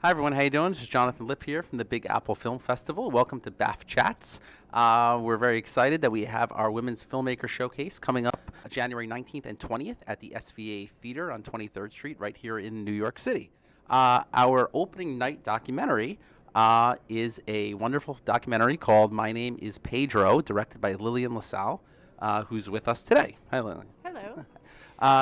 Hi everyone, how you doing? This is Jonathan Lipp here from the Big Apple Film Festival. Welcome to BAFF Chats. We're very excited that we have our Women's Filmmaker Showcase coming up January 19th and 20th at the SVA Theater on 23rd Street right here in New York City. Our opening night documentary is a wonderful documentary called My Name is Pedro, directed by Lillian LaSalle, who's with us today. Hi Lillian. Hello.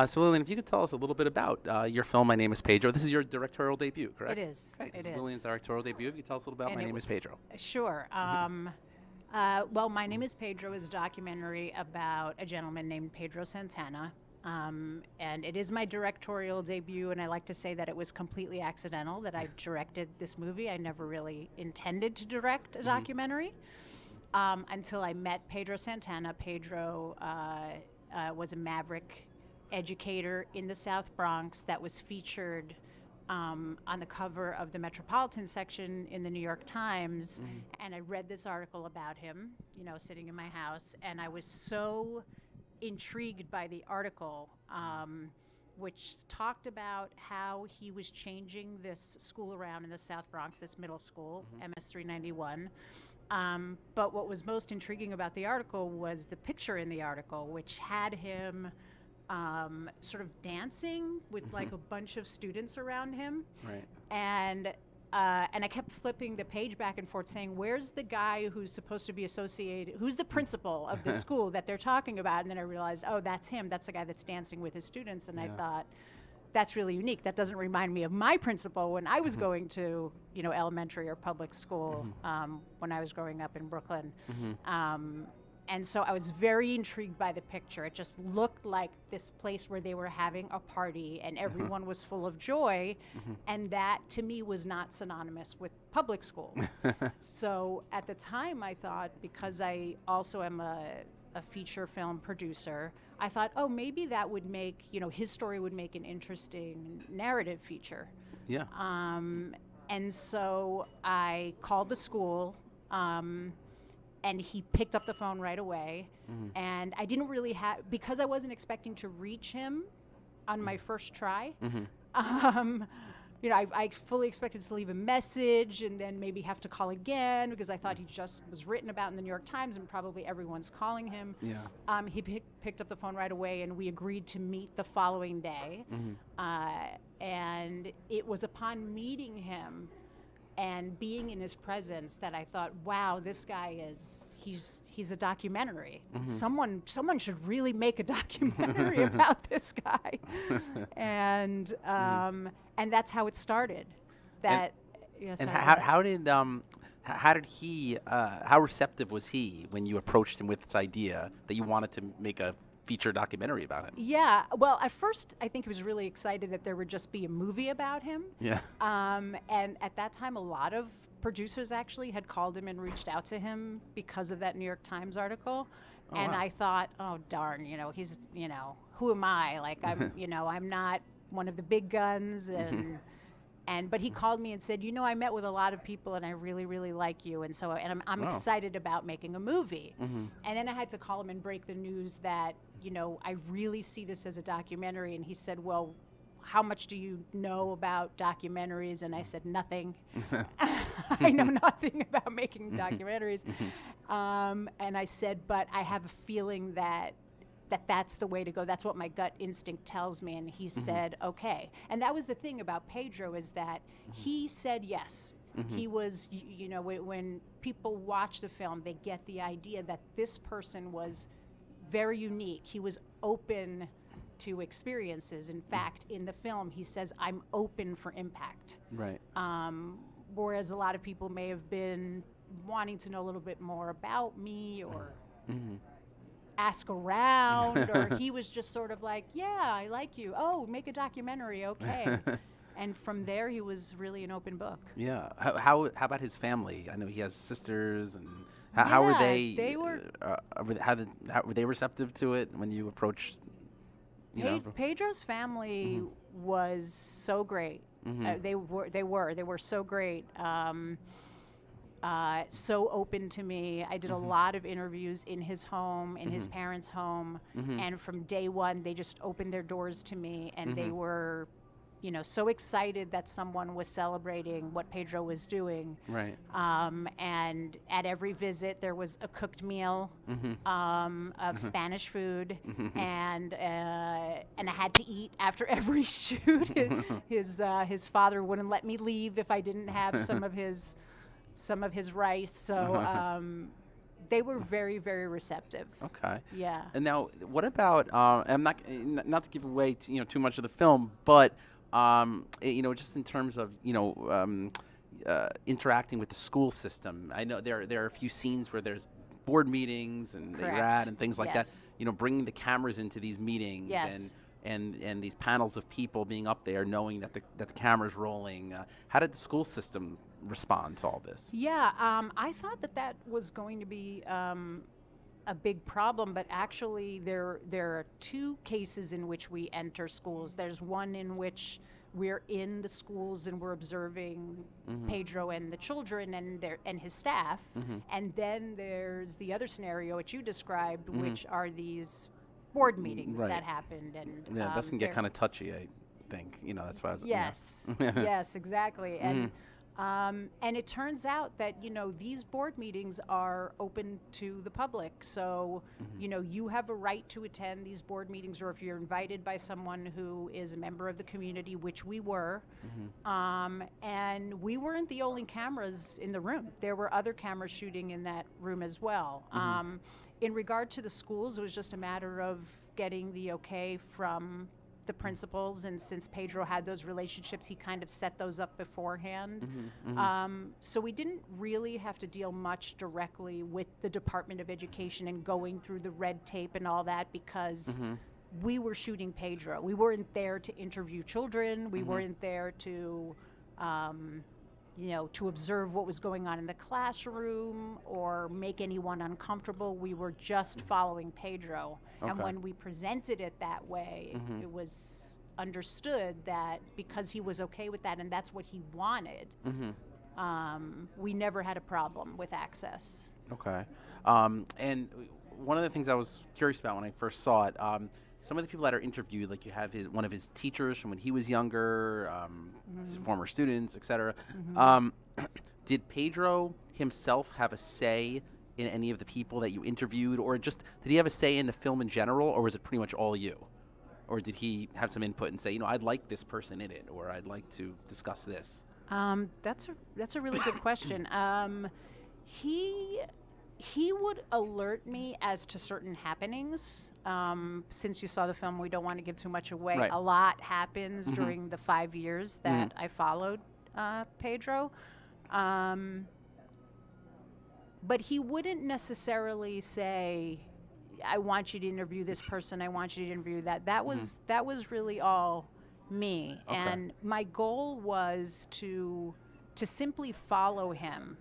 So Lillian, if you could tell us a little bit about your film, My Name is Pedro. This is your directorial debut, correct? It is. Okay, It this is is. Lillian's directorial debut. If you could tell us a little about And My it Name is Pedro. Sure. Well, My Name is Pedro is a documentary about a gentleman named Pedro Santana. And it is my directorial debut, and I like to say that it was completely accidental that I directed this movie. I never really intended to direct a documentary until I met Pedro Santana. Pedro was a maverick educator in the South Bronx that was featured on the cover of the Metropolitan section in the New York Times. And I read this article about him, sitting in my house, and I was so intrigued by the article, which talked about how he was changing this school around in the South Bronx, this middle school, MS 391. But what was most intriguing about the article was the picture in the article, which had him sort of dancing with like a bunch of students around him. Right. And I kept flipping the page back and forth saying, where's the guy who's supposed to be associated, who's the principal of the school that they're talking about? And then I realized, oh, that's him. That's the guy that's dancing with his students. And I thought, that's really unique. That doesn't remind me of my principal when I was going to, elementary or public school when I was growing up in Brooklyn. And so I was very intrigued by the picture. It just looked like this place where they were having a party and everyone was full of joy. And that, to me, was not synonymous with public school. So at the time, I thought, because I also am a feature film producer, I thought, oh, maybe that would make, his story would make an interesting narrative feature. Yeah. And so I called the school, and he picked up the phone right away. And I didn't really have, because I wasn't expecting to reach him on my first try, I fully expected to leave a message and then maybe have to call again because I thought he just was written about in the New York Times and probably everyone's calling him. Yeah. He picked up the phone right away and we agreed to meet the following day. And it was upon meeting him and being in his presence that I thought, wow, this guy he's a documentary. Someone should really make a documentary about this guy. And that's how it started. That how receptive was he when you approached him with this idea that you wanted to make a feature documentary about him? Yeah, well, at first I think he was really excited that there would just be a movie about him. Yeah. And at that time, a lot of producers actually had called him and reached out to him because of that New York Times article. And wow. I thought, oh darn, he's, who am I? Like I'm, I'm not one of the big guns, but he called me and said, I met with a lot of people and I really, really like you. And so, I'm Wow. excited about making a movie. And then I had to call him and break the news that, I really see this as a documentary. And he said, well, how much do you know about documentaries? And I said, nothing. I know nothing about making documentaries. And I said, but I have a feeling that's the way to go. That's what my gut instinct tells me. And he said, okay. And that was the thing about Pedro, is that he said yes. He was, when people watch the film, they get the idea that this person was very unique. He was open to experiences. In fact, in the film, he says, I'm open for impact. Right. Whereas a lot of people may have been wanting to know a little bit more about me or ask around, or he was just sort of like, yeah, I like you. Oh, make a documentary, okay. And from there, he was really an open book. Yeah. How about his family? I know he has sisters, and how were they? They were. How were they receptive to it when you approached? Pedro's family was so great. They were so great. So open to me. I did a lot of interviews in his home, in his parents' home, and from day one, they just opened their doors to me, and they were so excited that someone was celebrating what Pedro was doing. Right. And at every visit, there was a cooked meal of Spanish food, and I had to eat after every shoot. His father wouldn't let me leave if I didn't have some of his rice. So they were very, very receptive. Okay. Yeah. And now, what about? I'm not to give away too much of the film, but just in terms of interacting with the school system. I know there are a few scenes where there's board meetings and ARAD and things like that. Bringing the cameras into these meetings and these panels of people being up there, knowing that the camera's rolling. How did the school system respond to all this? Yeah, I thought that was going to be a big problem, but actually there are two cases in which we enter schools. There's one in which we're in the schools and we're observing Pedro and the children and his staff, and then there's the other scenario which you described, which are these board meetings that happened. And this can get kind of touchy, I think. That's why I was. Yes, yes, exactly. And it turns out that these board meetings are open to the public, so you have a right to attend these board meetings, or if you're invited by someone who is a member of the community, which we were. And we weren't the only cameras in the room. There were other cameras shooting in that room as well. In regard to the schools, it was just a matter of getting the okay from the principals, and since Pedro had those relationships, he kind of set those up beforehand. So we didn't really have to deal much directly with the Department of Education and going through the red tape and all that, because we were shooting Pedro. We weren't there to interview children. We weren't there to to observe what was going on in the classroom or make anyone uncomfortable. We were just following Pedro. And when we presented it that way, it was understood that because he was okay with that and that's what he wanted, we never had a problem with access. Okay. And one of the things I was curious about when I first saw it, some of the people that are interviewed, like you have one of his teachers from when he was younger, his former students, etc. Did Pedro himself have a say in any of the people that you interviewed, or just did he have a say in the film in general, or was it pretty much all you? Or did he have some input and say, I'd like this person in it, or I'd like to discuss this? That's a really good question. He would alert me as to certain happenings. Since you saw the film, we don't want to give too much away. Right. A lot happens during the 5 years that I followed Pedro. But he wouldn't necessarily say, I want you to interview this person, I want you to interview that. That was really all me. Okay. And my goal was to simply follow him.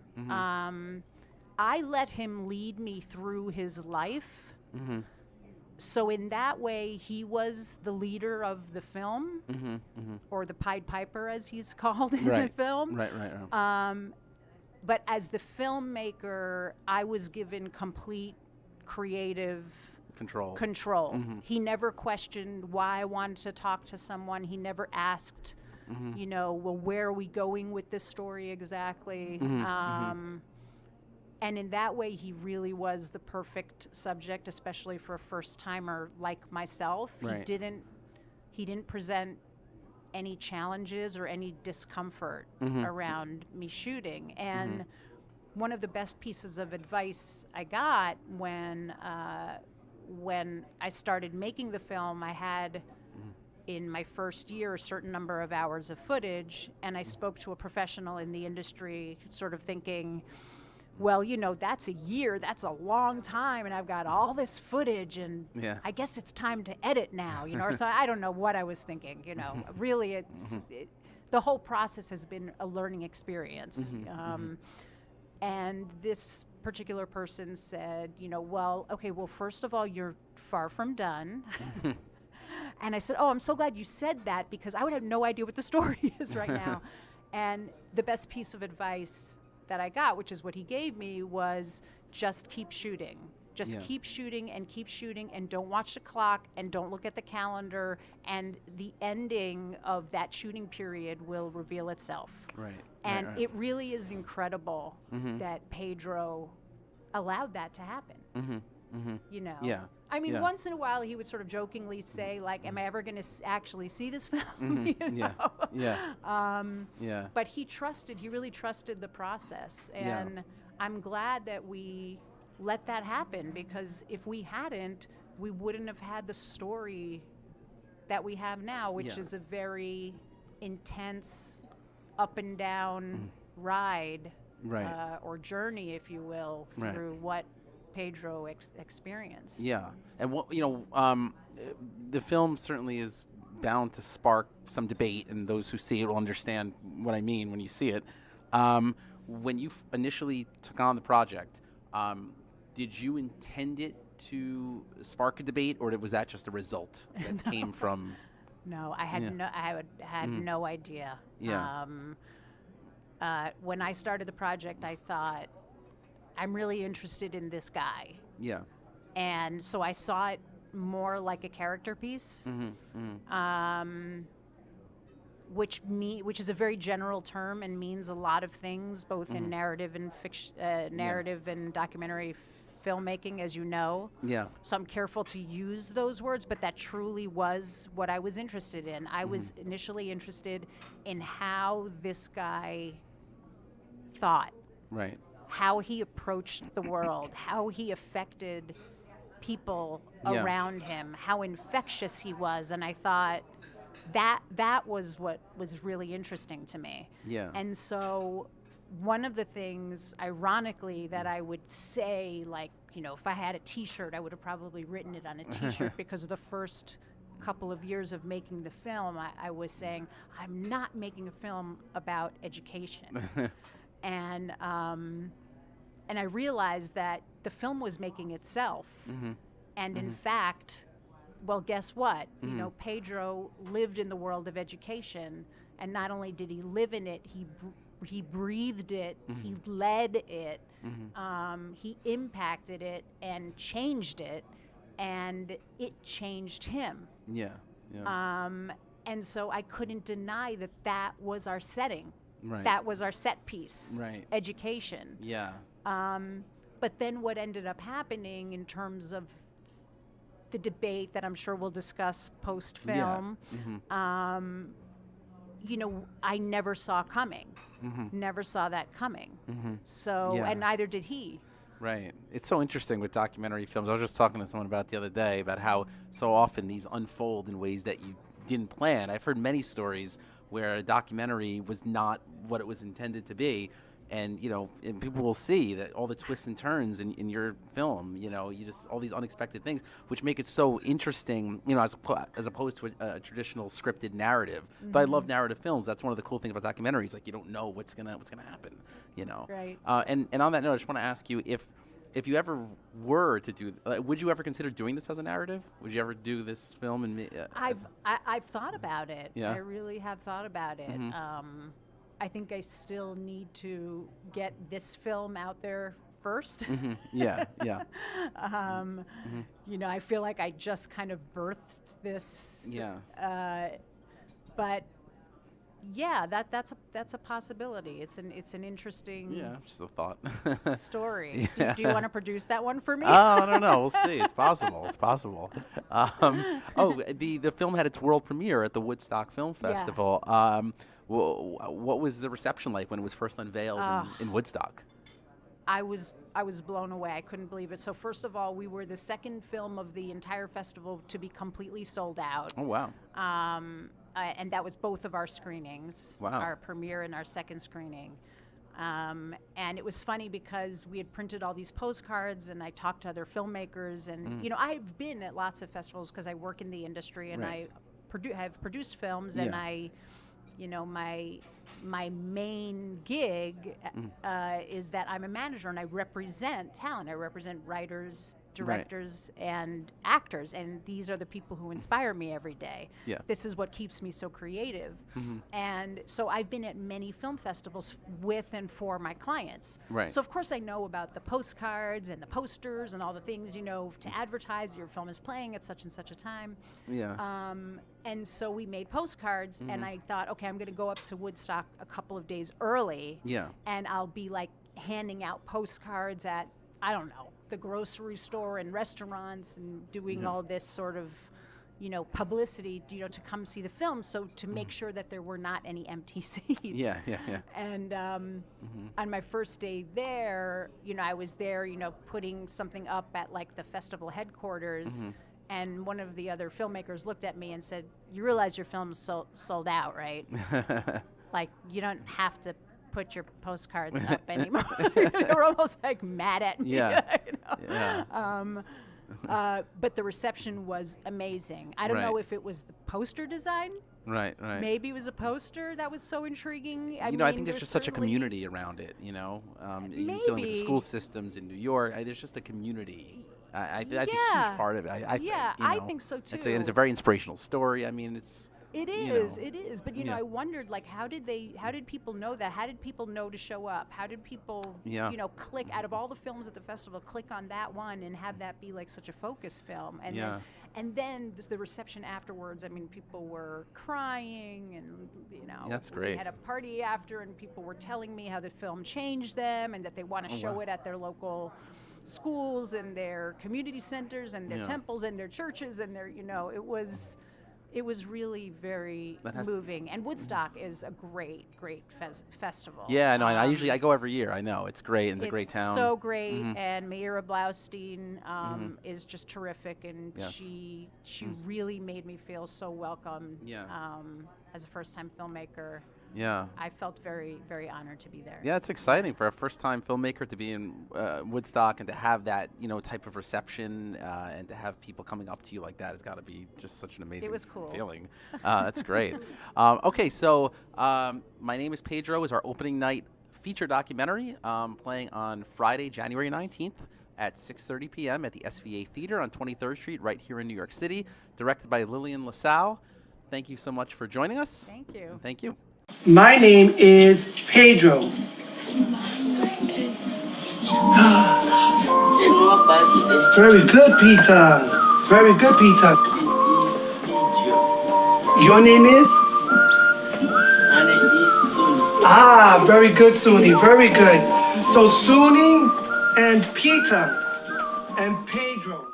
I let him lead me through his life. So in that way, he was the leader of the film, or the Pied Piper, as he's called in the film. Right. But as the filmmaker, I was given complete creative control. He never questioned why I wanted to talk to someone. He never asked, well, where are we going with this story exactly? And in that way, he really was the perfect subject, especially for a first-timer like myself. Right. He didn't present any challenges or any discomfort around me shooting. And one of the best pieces of advice I got when I started making the film, I had in my first year a certain number of hours of footage, and I spoke to a professional in the industry, sort of thinking, well, that's a year, that's a long time, and I've got all this footage, and I guess it's time to edit now, or so I don't know what I was thinking, Really, the whole process has been a learning experience. And this particular person said, well, first of all, you're far from done. And I said, I'm so glad you said that, because I would have no idea what the story is right now. And the best piece of advice that I got, which is what he gave me, was just keep shooting. Just Yeah. keep shooting and don't watch the clock and don't look at the calendar, and the ending of that shooting period will reveal itself. Right. And right. it really is incredible Mhm. that Pedro allowed that to happen. Mhm. Mhm. You know? Yeah. I mean, Yeah. once in a while he would sort of jokingly say, like, am I ever going to actually see this film? Mhm. You Yeah. know? Yeah. Yeah. But he really trusted the process. Yeah. And I'm glad that we let that happen, because if we hadn't, we wouldn't have had the story that we have now, which Yeah. is a very intense, up and down ride, Right. or journey, if you will, Right. through what Pedro experienced. Yeah, and the film certainly is bound to spark some debate, and those who see it will understand what I mean when you see it. When you initially took on the project, did you intend it to spark a debate, or was that just a result that came from? No, I had Yeah. had no idea. Yeah. When I started the project, I thought, I'm really interested in this guy. Yeah. And so I saw it more like a character piece, which is a very general term and means a lot of things, both in narrative and fiction, narrative and documentary filmmaking, as you know. Yeah. So I'm careful to use those words, but that truly was what I was interested in. I was initially interested in how this guy thought, Right. how he approached the world, how he affected people Yeah. around him, how infectious he was. And I thought that was what was really interesting to me. Yeah. And so one of the things, ironically, that I would say, like, you know, if I had a T-shirt, I would have probably written it on a T-shirt, because of the first couple of years of making the film, I was saying, I'm not making a film about education. And I realized that the film was making itself. And in fact, well, guess what? You know, Pedro lived in the world of education, and not only did he live in it, he breathed it, he led it, he impacted it and changed it, and it changed him. Yeah. Yeah. And so I couldn't deny that was our setting. Right. That was our set piece. Right. Education. Yeah. But then what ended up happening in terms of the debate that I'm sure we'll discuss post-film, you know, I never saw coming. Never saw that coming. So, Yeah. and neither did he. Right. It's so interesting with documentary films. I was just talking to someone about it the other day about how so often these unfold in ways that you didn't plan. I've heard many stories where a documentary was not what it was intended to be. And, you know, and people will see that all the twists and turns in your film, you know, you just, all these unexpected things, which make it so interesting, you know, as opposed to a traditional scripted narrative. But I love narrative films. That's one of the cool things about documentaries. Like, you don't know what's gonna happen, you know. Right. And on that note, I just want to ask you if you ever were to do, would you ever consider doing this as a narrative? Would you ever do this film? And I've thought about it. Yeah. I really have thought about it. I think I still need to get this film out there first. Yeah, yeah. You know, I feel like I just kind of birthed this. Yeah. But yeah, that's a possibility. It's an interesting Yeah, just a thought. story. Yeah. Do you want to produce that one for me? Oh, I don't know. We'll see. It's possible. It's possible. The film had its world premiere at the Woodstock Film Festival. What was the reception like when it was first unveiled in Woodstock? I was blown away. I couldn't believe it. So first of all, we were the second film of the entire festival to be completely sold out. Oh, wow. And that was both of our screenings, Wow. our premiere and our second screening. And it was funny because we had printed all these postcards, and I talked to other filmmakers, and you know, I've been at lots of festivals because I work in the industry, and Right. I have produced films, and Yeah. you know, my main gig is that I'm a manager, and I represent talent. I represent writers, directors and actors, and these are the people who inspire me every day. Yeah. This is what keeps me so creative. And so I've been at many film festivals with and for my clients. Right. So of course I know about the postcards and the posters and all the things, to advertise your film is playing at such and such a time. Yeah. And so we made postcards, and I thought, okay, I'm going to go up to Woodstock a couple of days early. Yeah. And I'll be like handing out postcards at, I don't know, the grocery store and restaurants, and doing all this sort of, publicity, to come see the film. So to make sure that there were not any empty seats. Yeah. And on my first day there, I was there, putting something up at like the festival headquarters. And one of the other filmmakers looked at me and said, "You realize your film's sold out, right? Like, you don't have to put your postcards up anymore." They were almost like mad at me. Yeah. Yeah. But the reception was amazing. I don't know if it was the poster design. Right. Maybe it was a poster that was so intriguing. I think there's just such a community around it, dealing with the school systems in New York. There's just a community. I think that's a huge part of it. I think so too. It's a very inspirational story. It is. But I wondered, like, how did people know that? How did people know to show up? How did people, click out of all the films at the festival, click on that one and have that be like such a focus film? And then the reception afterwards. People were crying, and that's great. We had a party after, and people were telling me how the film changed them, and that they want to show it at their local schools and their community centers and their temples and their churches, and their it was really very moving. And Woodstock is a great festival. Yeah, no, I go every year. I know it's great, and it's a great town. So great, and Meira Blaustein is just terrific, and she really made me feel so welcome. As a first-time filmmaker. Yeah. I felt very, very honored to be there. Yeah, it's exciting for a first-time filmmaker to be in Woodstock and to have that, type of reception and to have people coming up to you like that. It's got to be just such an amazing feeling. That's great. Okay, so My Name is Pedro is our opening night feature documentary playing on Friday, January 19th at 6:30 p.m. at the SVA Theater on 23rd Street right here in New York City, directed by Lillian LaSalle. Thank you so much for joining us. Thank you. Thank you. My name is Pedro. Very good, Peter. Very good, Peter. Your name is? My name is Suni. Ah, very good, Suni. Very good. So Suni and Peter and Pedro.